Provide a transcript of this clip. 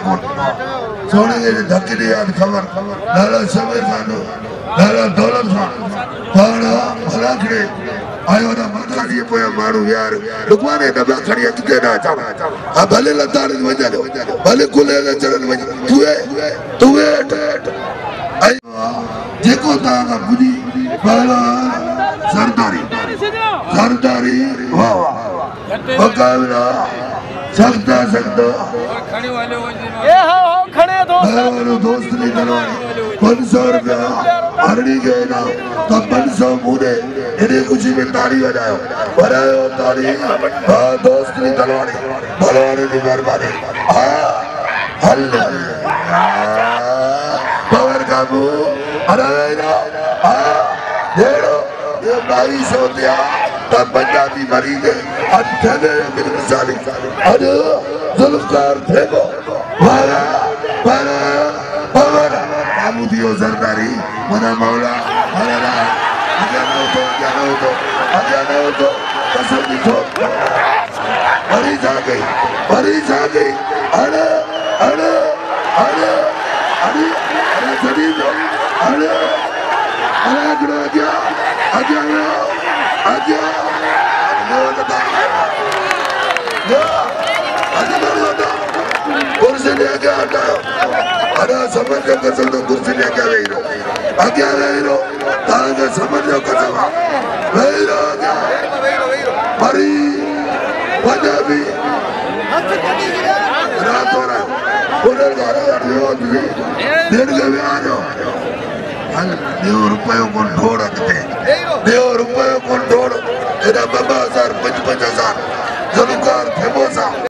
को सोने के धक्के ने याद खबर लाला समीर खान लाला दौलत खान पाना भला खड़े आयो ना मरखानी पोया मारू यार लुकवाने डबला खड़ी किथे ना जा आ भले लतार वजा भले कुले ले चरण वजा तुए आयो जेको ता का बुदी बाला सरदारी वाह वाह बकावला सकता ये हो खड़े दोस्त नहीं करवानी 500 रुपया हरणी गए ना तो 500 मुझे इन्हें कुछ भी ताली बजाओ बजाओ ताली दोस्त नहीं करवानी भलवानी की मेहरबानी हल्ला पावर काबू अरे ना देखो ये 2200 दिया तब पंजाबी मरी गए अठने मिसाली अरे जुल्फकार थे वो पावर काबू दियो सरदारी मना मौला हरा अजाना हो तो कसम दिखो मरी जा गई अरे जदीद अरे कुर्सी लेके आता अरे समझ के कसम तो कुर्सी लेके रही रो आगे रही रो तांगे समझ लो कसम रही रो परी पंजाबी रात हो रहा उधर गाना दिन के भी आ जाओ ₹2 को ढोड़ रखते ₹2 को ढोड़ 55,000 55,000 जरूर फेमोसा